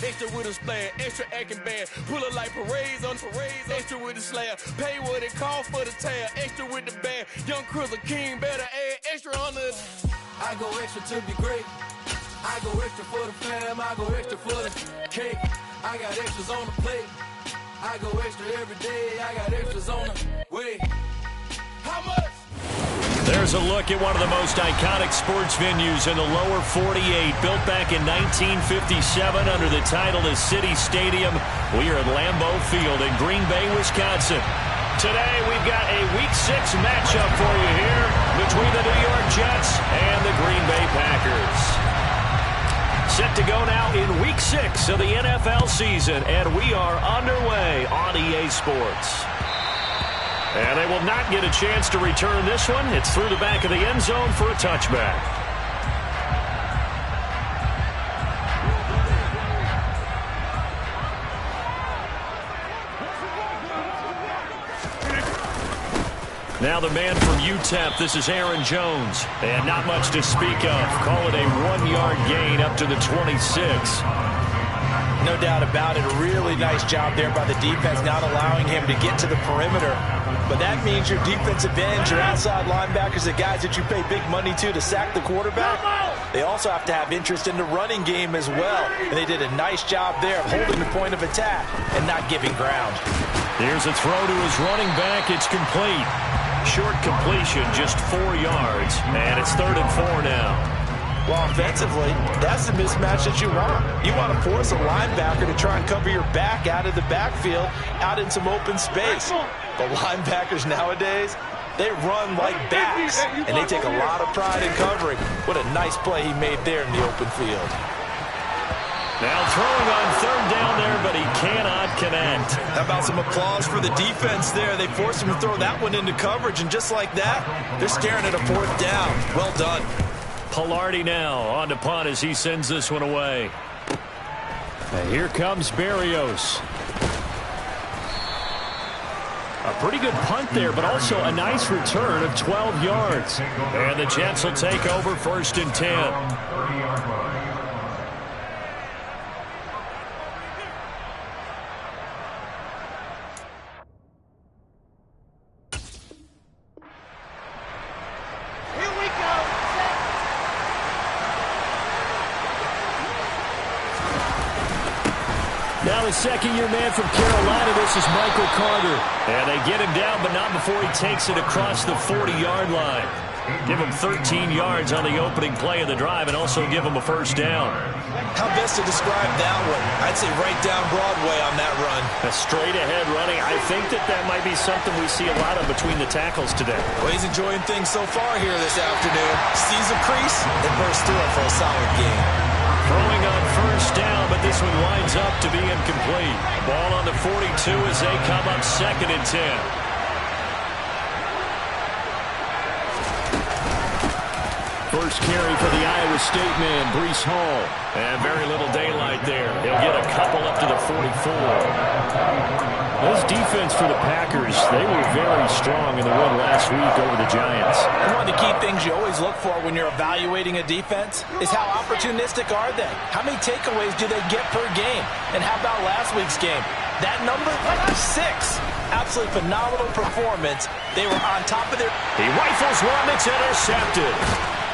Extra with a splash, extra acting bad. Pull it like parades on parades. Extra with the slab. Pay what it costs for the tab. Extra with the bag. Young Crizzle King better add extra on the. I go extra to be great. I go extra for the fam. I go extra for the cake. I got extras on the plate. I go extra every day. I got extras on the way. How much? There's a look at one of the most iconic sports venues in the lower 48, built back in 1957 under the title of City Stadium. We are at Lambeau Field in Green Bay, Wisconsin. Today we've got a Week 6 matchup for you here between the New York Jets and the Green Bay Packers. Set to go now in Week 6 of the NFL season, and we are underway on EA Sports. And they will not get a chance to return this one. It's through the back of the end zone for a touchback. Now the man from UTEP, this is Aaron Jones. And not much to speak of. Call it a 1-yard gain up to the 26. No doubt about it. A really nice job there by the defense, not allowing him to get to the perimeter. But that means your defensive ends, your outside linebackers, the guys that you pay big money to sack the quarterback, they also have to have interest in the running game as well. And they did a nice job there of holding the point of attack and not giving ground. Here's a throw to his running back. It's complete. Short completion, just 4 yards. And it's 3rd and 4 now. Well, offensively, that's the mismatch that you want. You want to force a linebacker to try and cover your back out of the backfield, out in some open space. But linebackers nowadays, they run like backs, and they take a lot of pride in covering. What a nice play he made there in the open field. Now throwing on 3rd down there, but he cannot connect. How about some applause for the defense there? They forced him to throw that one into coverage, and just like that, they're staring at a 4th down. Well done. Pilardi now on to punt as he sends this one away. And here comes Berrios. A pretty good punt there, but also a nice return of 12 yards. And the Jets will take over 1st and 10. Now the second-year man from Carolina, this is Michael Carter. And they get him down, but not before he takes it across the 40-yard line. Give him 13 yards on the opening play of the drive and also give him a 1st down. How best to describe that one? I'd say right down Broadway on that run. A straight-ahead running. I think that might be something we see a lot of between the tackles today. Well, he's enjoying things so far here this afternoon. Sees a crease and bursts through it for a solid game. Throwing on 1st down, but this one winds up to be incomplete. Ball on the 42 as they come up 2nd and 10. First carry for the Iowa State man, Breece Hall. And very little daylight there. He'll get a couple up to the 44. This defense for the Packers, they were very strong in the win last week over the Giants. And one of the key things you always look for when you're evaluating a defense is how opportunistic are they? How many takeaways do they get per game? And how about last week's game? That number, 6. Absolutely phenomenal performance. They were on top of their... He rifles one, it's intercepted.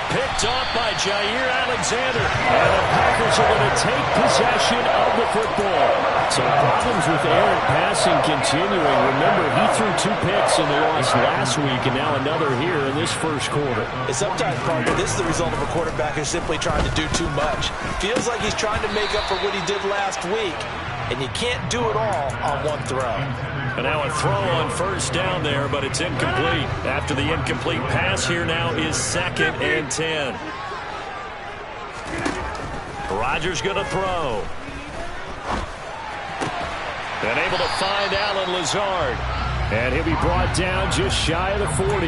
Picked off by Jair Alexander. And the Packers are going to take possession of the football. So problems with errant passing continuing. Remember, he threw 2 picks in the loss last week, and now another here in this first quarter. And sometimes, partner, this is the result of a quarterback who's simply trying to do too much. Feels like he's trying to make up for what he did last week, and you can't do it all on one throw. And now a throw on 1st down there, but it's incomplete. After the incomplete pass, here now is 2nd and 10. Rodgers going to throw. And able to find Allen Lazard. And he'll be brought down just shy of the 40.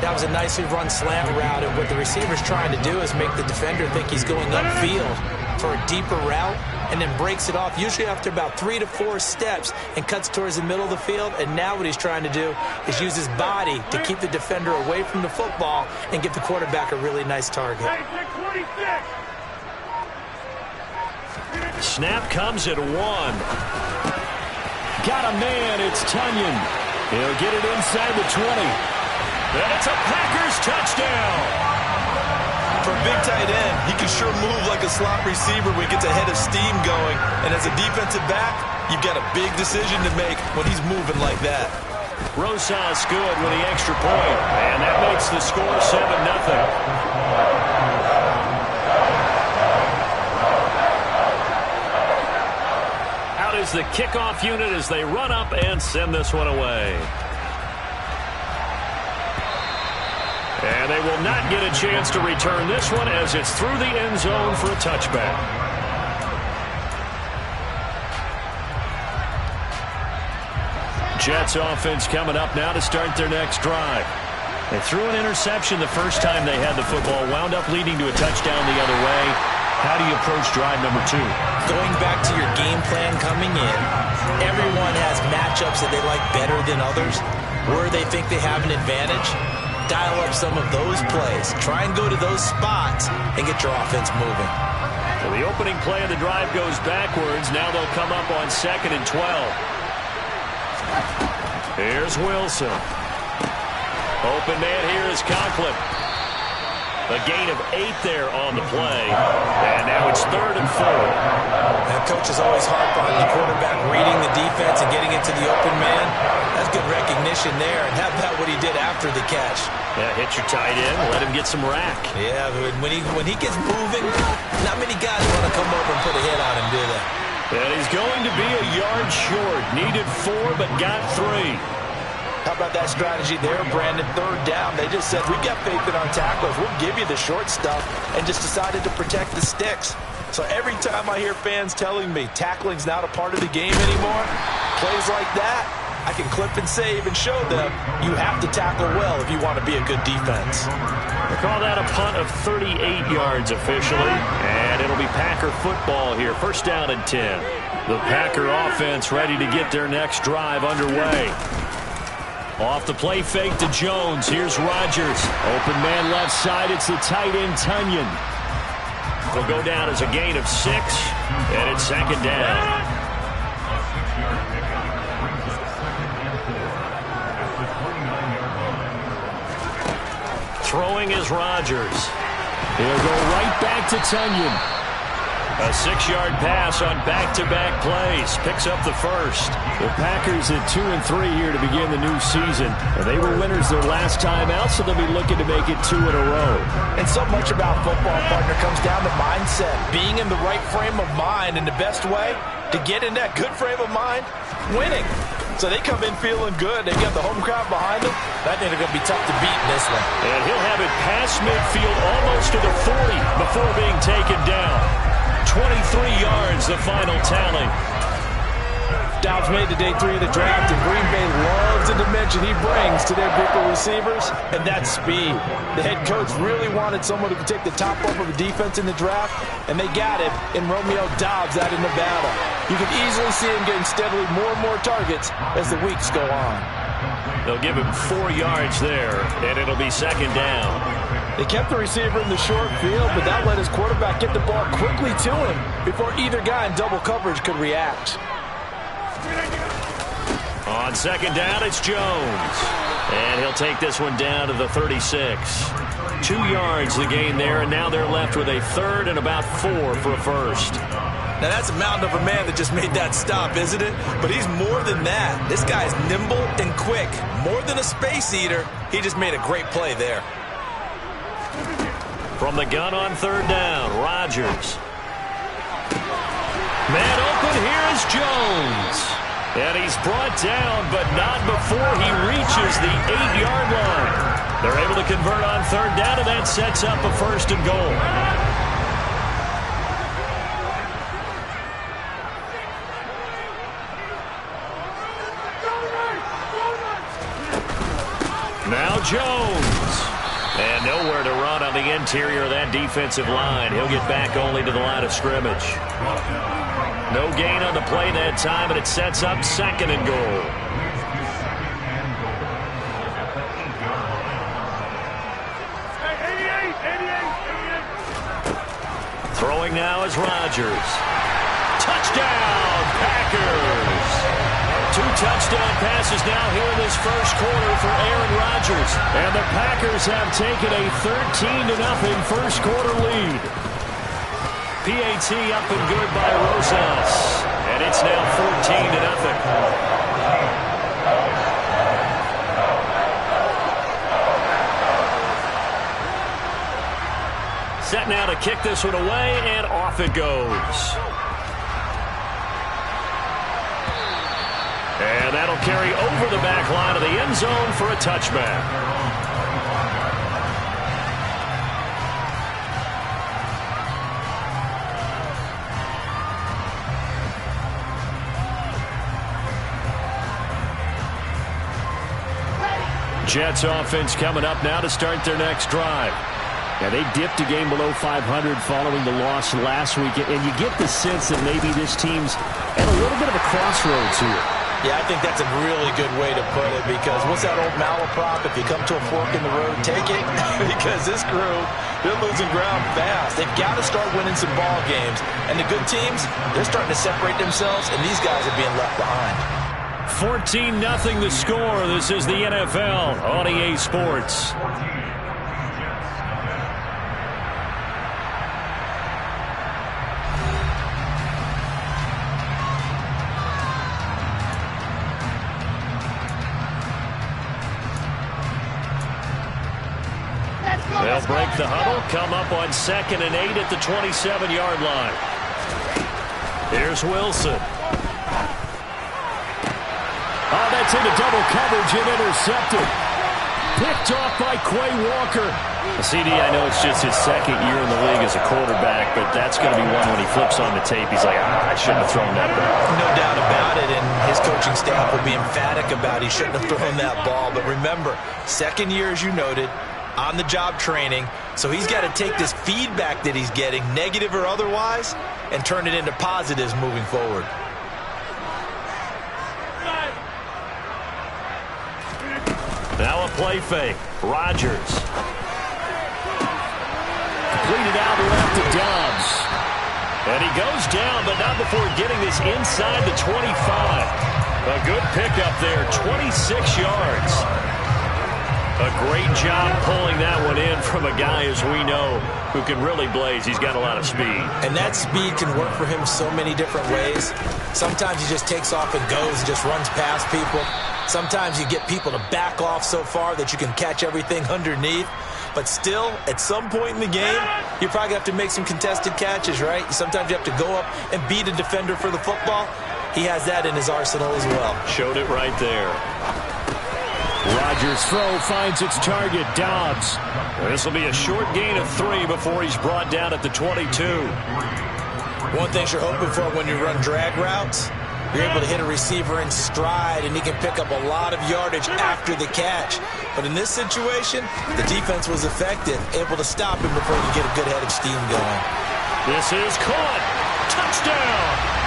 That was a nicely run slant route, and what the receiver's trying to do is make the defender think he's going upfield for a deeper route, and then breaks it off, usually after about 3 to 4 steps, and cuts towards the middle of the field. And now what he's trying to do is use his body to keep the defender away from the football and give the quarterback a really nice target. Snap comes at 1. Got a man. It's Tonyan. He'll get it inside the 20. And it's a Packers touchdown. For a big tight end, he can sure move like a slot receiver when he gets a head of steam going. And as a defensive back, you've got a big decision to make when he's moving like that. Rosas good with the extra point. And that makes the score 7-0. Is the kickoff unit as they run up and send this one away. And they will not get a chance to return this one as it's through the end zone for a touchback. Jets offense coming up now to start their next drive. They threw an interception the first time they had the football, wound up leading to a touchdown the other way. How do you approach drive number 2? Going back to your game plan coming in, everyone has matchups that they like better than others. Where they think they have an advantage, dial up some of those plays. Try and go to those spots and get your offense moving. So the opening play of the drive goes backwards. Now they'll come up on 2nd and 12. Here's Wilson. Open man here is Conklin. A gain of 8 there on the play. And now it's 3rd and 4. That coach is always harp on the quarterback reading the defense and getting into the open man. That's good recognition there. And how about what he did after the catch? Yeah, hit your tight end. Let him get some rack. Yeah, when he gets moving, not many guys want to come over and put a hit on him, do they? And he's going to be a yard short. Needed 4, but got 3. How about that strategy there, Brandon? 3rd down. They just said, we've got faith in our tacklers. We'll give you the short stuff, and just decided to protect the sticks. So every time I hear fans telling me tackling's not a part of the game anymore, plays like that, I can clip and save and show them you have to tackle well if you want to be a good defense. They call that a punt of 38 yards officially, and it'll be Packer football here. 1st down and 10. The Packer offense ready to get their next drive underway. Off the play fake to Jones. Here's Rodgers. Open man left side. It's the tight end, Tonyan. They'll go down as a gain of 6, and it's 2nd down. Throwing is Rodgers. He'll go right back to Tonyan. A 6-yard pass on back-to-back plays. Picks up the 1st. The Packers at 2-3 here to begin the new season. And they were winners their last time out, so they'll be looking to make it 2 in a row. And so much about football, partner, comes down to mindset. Being in the right frame of mind, and the best way to get in that good frame of mind, winning. So they come in feeling good. They got the home crowd behind them. I think they're going to be tough to beat in this one. And he'll have it past midfield almost to the 40 before being taken down. 23 yards, the final tally. Dobbs made the day 3 of the draft, and Green Bay loves the dimension he brings to their group of receivers, and that's speed. The head coach really wanted someone who could take the top off of a defense in the draft, and they got it in Romeo Dobbs out of Nevada. You can easily see him getting steadily more and more targets as the weeks go on. They'll give him 4 yards there, and it'll be 2nd down. They kept the receiver in the short field, but that let his quarterback get the ball quickly to him before either guy in double coverage could react. On 2nd down, it's Jones. And he'll take this one down to the 36. 2 yards the gain there, and now they're left with a 3rd and about 4 for a 1st. Now that's a mountain of a man that just made that stop, isn't it? But he's more than that. This guy's nimble and quick. More than a space eater, he just made a great play there. From the gun on 3rd down, Rodgers. Man open, here is Jones. And he's brought down, but not before he reaches the 8-yard line. They're able to convert on 3rd down, and that sets up a 1st and goal. Now Jones. And nowhere to run on the interior of that defensive line. He'll get back only to the line of scrimmage. No gain on the play that time, and it sets up 2nd and goal. Throwing now is Rodgers. Touchdown, Packers! 2 touchdown passes now here in this first quarter for Aaron Rodgers. And the Packers have taken a 13-0 first quarter lead. PAT up and good by Rosas. And it's now 14-0. Set now to kick this one away, and off it goes. And that'll carry over the back line of the end zone for a touchback. Jets offense coming up now to start their next drive. Yeah, they dipped a game below 500 following the loss last week, and you get the sense that maybe this team's at a little bit of a crossroads here. Yeah, I think that's a really good way to put it, because what's that old malaprop? If you come to a fork in the road, take it. Because this crew, they're losing ground fast. They've got to start winning some ball games. And the good teams, they're starting to separate themselves, and these guys are being left behind. 14-0 the score. This is the NFL on EA Sports. They'll break the huddle, come up on 2nd and 8 at the 27-yard line. Here's Wilson. Oh, that's into double coverage and intercepted. Picked off by Quay Walker. CD, I know it's just his 2nd year in the league as a quarterback, but that's going to be one when he flips on the tape. He's like, I shouldn't have thrown that ball. No doubt about it, and his coaching staff will be emphatic about he shouldn't have thrown that ball. But remember, 2nd year, as you noted, on-the-job training, so he's got to take this feedback that he's getting, negative or otherwise, and turn it into positives moving forward. Now a play fake. Rodgers. Completed out left to Dobbs. And he goes down, but not before getting this inside the 25. A good pickup there, 26 yards. A great job pulling that one in from a guy, as we know, who can really blaze. He's got a lot of speed. And that speed can work for him so many different ways. Sometimes he just takes off and goes and just runs past people. Sometimes you get people to back off so far that you can catch everything underneath. But still, at some point in the game, you probably have to make some contested catches, right? Sometimes you have to go up and beat a defender for the football. He has that in his arsenal as well. Showed it right there. Rodgers' throw finds its target, Dobbs. This will be a short gain of 3 before he's brought down at the 22. One thing you're hoping for when you run drag routes, you're able to hit a receiver in stride, and he can pick up a lot of yardage after the catch. But in this situation, the defense was effective, able to stop him before you get a good head of steam going. This is caught. Touchdown.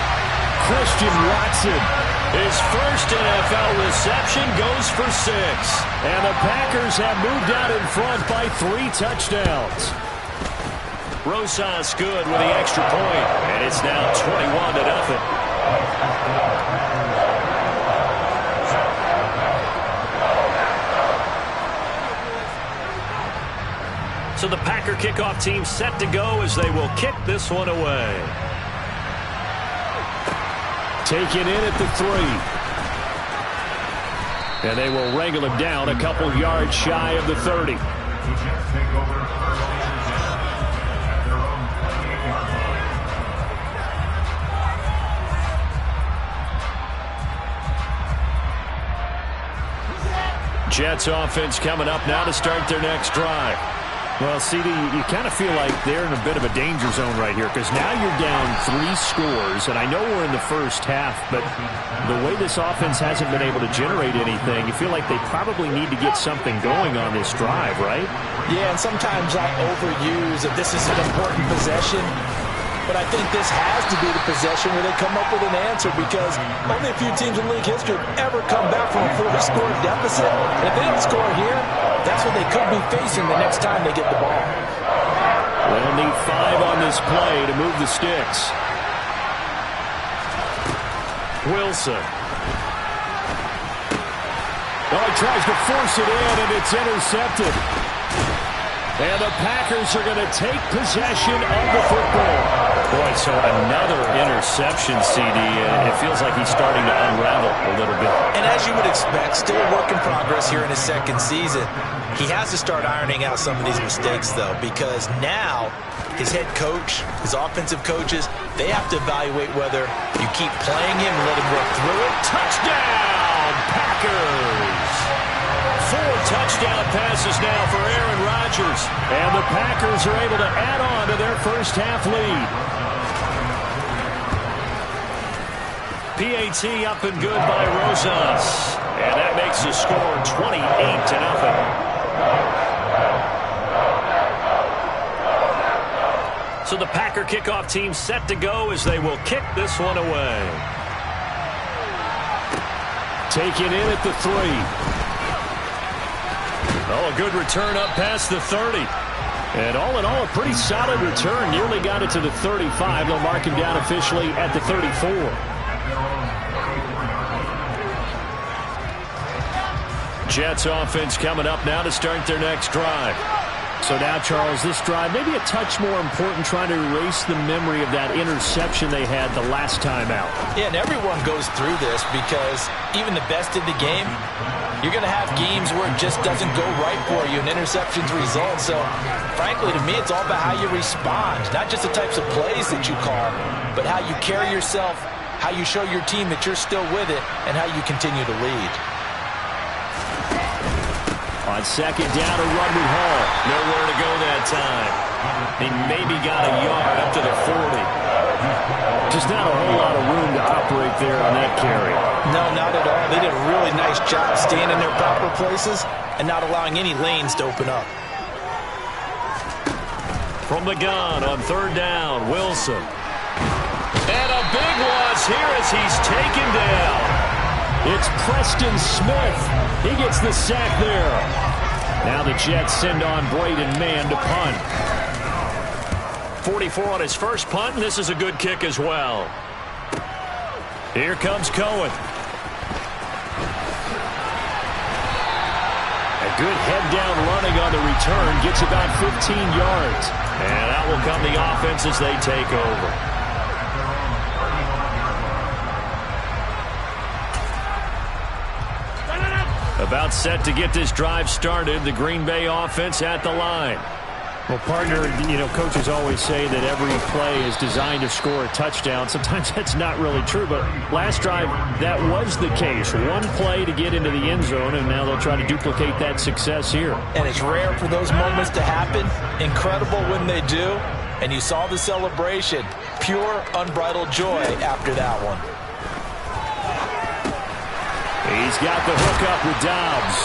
Christian Watson. His first NFL reception goes for 6. And the Packers have moved out in front by 3 touchdowns. Rosas good with the extra point. And it's now 21-0. So the Packer kickoff team set to go as they will kick this one away. Taken in at the 3. And they will wrangle him down a couple yards shy of the 30. Jets offense coming up now to start their next drive. Well, CD, you kind of feel like they're in a bit of a danger zone right here, because now you're down 3 scores, and I know we're in the first half, but the way this offense hasn't been able to generate anything, you feel like they probably need to get something going on this drive, right? Yeah, and sometimes I overuse that this is an important possession, but I think this has to be the possession where they come up with an answer, because only a few teams in league history have ever come back from a 4-score deficit. And if they don't score here, that's what they could be facing the next time they get the ball. They'll need 5 on this play to move the sticks. Wilson. Oh, he tries to force it in, and it's intercepted. And the Packers are going to take possession of the football. Boy, so another interception, CD. It feels like he's starting to unravel a little bit. And as you would expect, still a work in progress here in his second season. He has to start ironing out some of these mistakes, though, because now his head coach, his offensive coaches, they have to evaluate whether you keep playing him and let him work through it. Touchdown, Packers! 4 touchdown passes now for Aaron Rodgers. And the Packers are able to add on to their first half lead. PAT up and good by Rosas. And that makes the score 28-0. So the Packer kickoff team set to go as they will kick this one away. Taken in at the 3. Oh, a good return up past the 30. And all in all, a pretty solid return. Nearly got it to the 35. They'll mark him down officially at the 34. Jets offense coming up now to start their next drive. So now, Charles, this drive maybe a touch more important, trying to erase the memory of that interception they had the last time out. Yeah, and everyone goes through this because even the best in the game, you're going to have games where it just doesn't go right for you, and interceptions result. So, frankly, to me, it's all about how you respond, not just the types of plays that you call, but how you carry yourself, how you show your team that you're still with it, and how you continue to lead. On second down, a run with Hall. Nowhere to go that time. He maybe got a yard up to the 40. Just not a whole lot of room to operate there on that carry. No, not at all. They did a really nice job staying in their proper places and not allowing any lanes to open up. From the gun on third down, Wilson. And a big loss here as he's taken down. It's Preston Smith. He gets the sack there. Now the Jets send on Braden Mann to punt. 44 on his first punt, and this is a good kick as well. Here comes Cohen. A good head-down running on the return. Gets about 15 yards. And out will come the offense as they take over. About set to get this drive started. The Green Bay offense at the line. Well, partner, coaches always say that every play is designed to score a touchdown. Sometimes that's not really true, but last drive, that was the case. One play to get into the end zone, and now they'll try to duplicate that success here. And it's rare for those moments to happen. Incredible when they do. And you saw the celebration. Pure, unbridled joy after that one. He's got the hook up with Dobbs.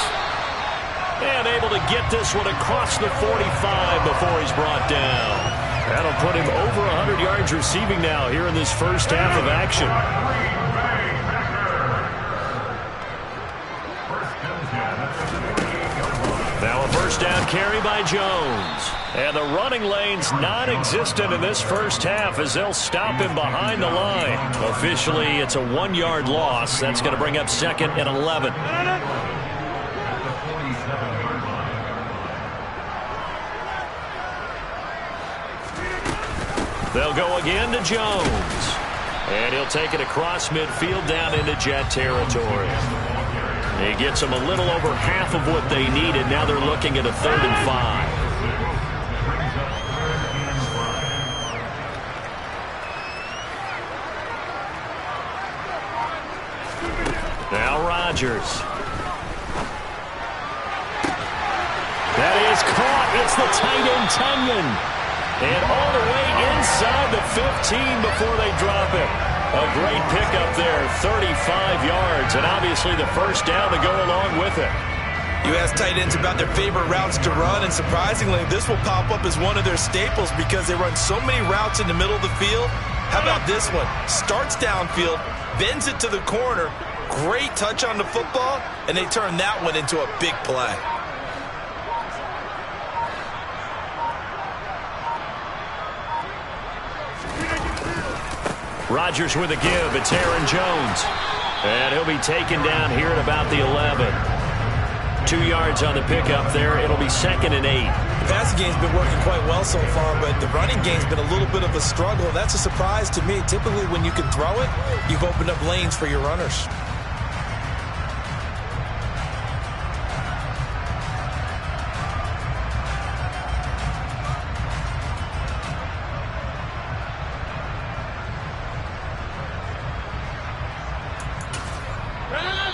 And able to get this one across the 45 before he's brought down. That'll put him over 100 yards receiving now here in this first half of action. Now a first down carry by Jones. And the running lane's non-existent in this first half as they'll stop him behind the line. Officially, it's a 1-yard loss. That's going to bring up second and 11. They'll go again to Jones. And he'll take it across midfield down into Jet territory. He gets them a little over half of what they needed. Now they're looking at a 3rd and 5. Now Rodgers. That is caught. It's the tight end, Tunyon. And all the way inside the 15 before they drop it. A great pickup there, 35 yards. And obviously the first down to go along with it. You ask tight ends about their favorite routes to run, and surprisingly, this will pop up as one of their staples because they run so many routes in the middle of the field. How about this one? Starts downfield, bends it to the corner. Great touch on the football, and they turn that one into a big play. Rodgers with a give. It's Aaron Jones. And he'll be taken down here at about the 11. 2 yards on the pickup there. It'll be 2nd and 8. The passing game's been working quite well so far, but the running game's been a little bit of a struggle. That's a surprise to me. Typically, when you can throw it, you've opened up lanes for your runners.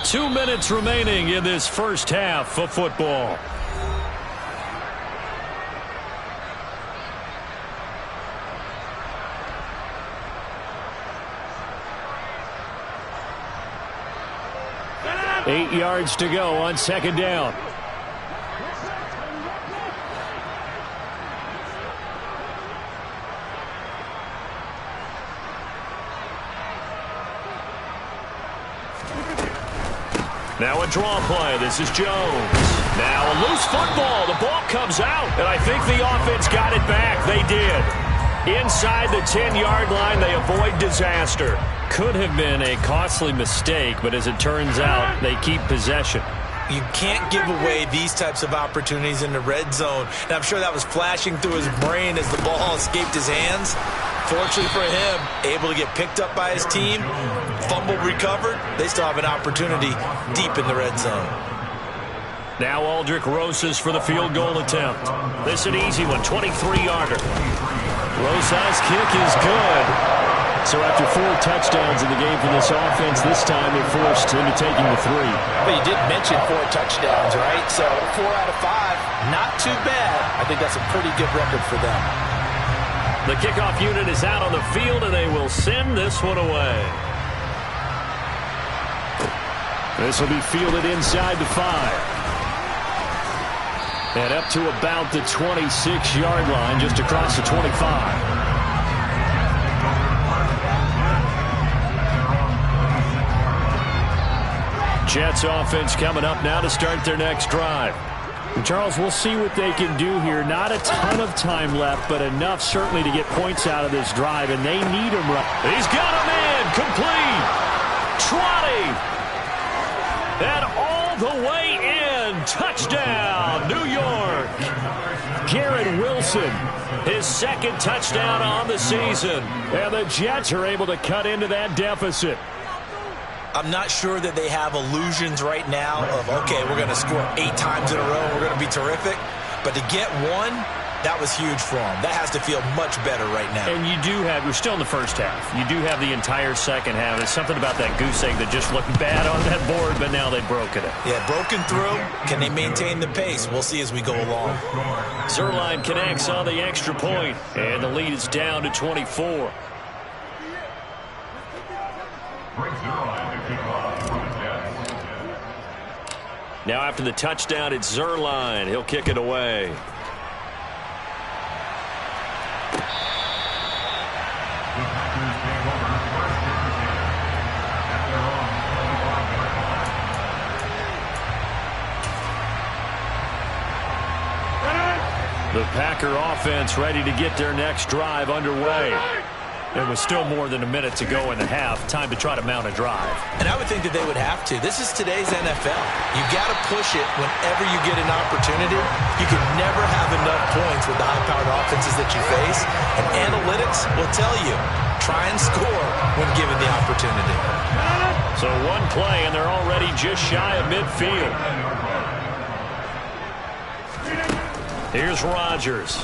Two minutes remaining in this first half of football. Eight yards to go on 2nd down. Now a draw play. This is Jones. Now a loose football. The ball comes out, and I think the offense got it back. They did. Inside the 10-yard line, they avoid disaster. Could have been a costly mistake, but as it turns out, they keep possession. You can't give away these types of opportunities in the red zone. And I'm sure that was flashing through his brain as the ball escaped his hands. Fortunately for him, able to get picked up by his team, fumble recovered. They still have an opportunity deep in the red zone. Now Aldrick Rosas for the field goal attempt. This is an easy one, 23-yarder. Rosas' kick is good. So after 4 touchdowns in the game for this offense, this time they're forced into taking the 3. But you did mention 4 touchdowns, right? So 4 out of 5, not too bad. I think that's a pretty good record for them. The kickoff unit is out on the field, and they will send this one away. This will be fielded inside the 5. And up to about the 26-yard line, just across the 25. Jets offense coming up now to start their next drive. And Charles, we'll see what they can do here. Not a ton of time left, but enough certainly to get points out of this drive, and they need him right. He's got a man complete. Trotting. And all the way in. Touchdown, New York. Garrett Wilson, his 2nd touchdown on the season. And the Jets are able to cut into that deficit. I'm not sure that they have illusions right now of, okay, we're going to score 8 times in a row, we're going to be terrific. But to get one, that was huge for them. That has to feel much better right now. And you're still in the first half. You do have the entire second half. There's something about that goose egg that just looked bad on that board, but now they've broken it. Yeah, broken through. Can they maintain the pace? We'll see as we go along. Zuerlein connects on the extra point, and the lead is down to 24. Now after the touchdown, it's Zuerlein. He'll kick it away. The Packer offense ready to get their next drive underway. There was still more than a minute to go in the half. Time to try to mount a drive. And I would think that they would have to. This is today's NFL. You've got to push it whenever you get an opportunity. You can never have enough points with the high-powered offenses that you face. And analytics will tell you, try and score when given the opportunity. So one play, and they're already just shy of midfield. Here's Rodgers.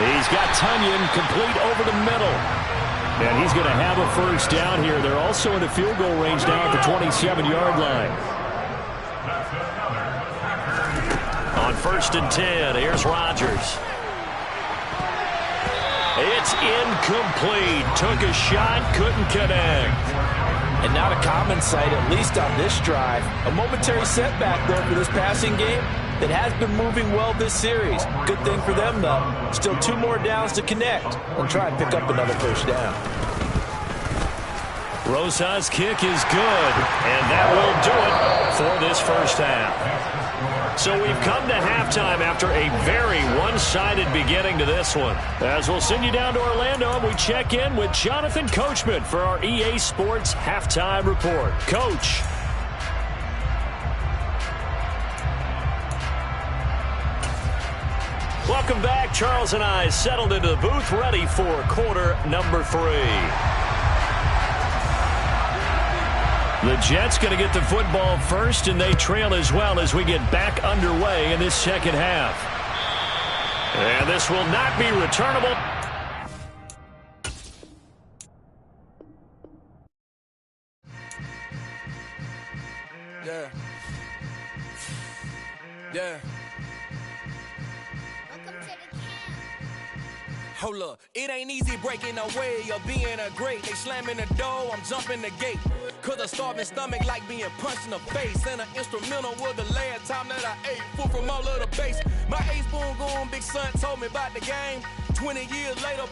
He's got Tunyon complete over the middle. And he's going to have a first down here. They're also in the field goal range now at the 27-yard line. On 1st and 10, here's Rodgers. It's incomplete. Took a shot, couldn't connect. And not a common sight, at least on this drive. A momentary setback, though, for this passing game that has been moving well this series. Good thing for them, though. Still 2 more downs to connect and try and pick up another first down. Rosas' kick is good, and that will do it for this first half. So we've come to halftime after a very one-sided beginning to this one. As we'll send you down to Orlando, and we check in with Jonathan Coachman for our EA Sports Halftime Report. Coach. Welcome back. Charles and I settled into the booth, ready for quarter number 3. The Jets going to get the football first, and they trail as well as we get back underway in this second half. And this will not be returnable. Yeah. Hold up, it ain't easy breaking away or being a great. They slamming the door, I'm jumping the gate. Cause a starving stomach like being punched in the face. And an instrumental was the last time that I ate food from all of the base. My A-spoon going big son told me about the game. 20 years later,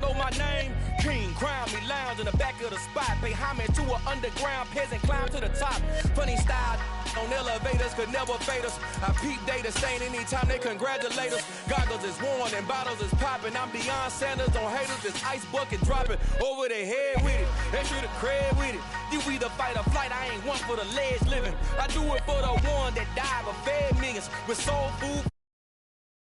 know my name. King, crown me, lounge in the back of the spot. Pay homage to an underground peasant, climb to the top. Funny style on elevators could never fade us. I peep data stain anytime they congratulate us. Goggles is worn and bottles is popping. I'm Deion Sanders on haters, this ice bucket dropping over their head with it. Extra the cred with it. You either fight or flight, I ain't one for the ledge living. I do it for the one that died but fed millions with soul food.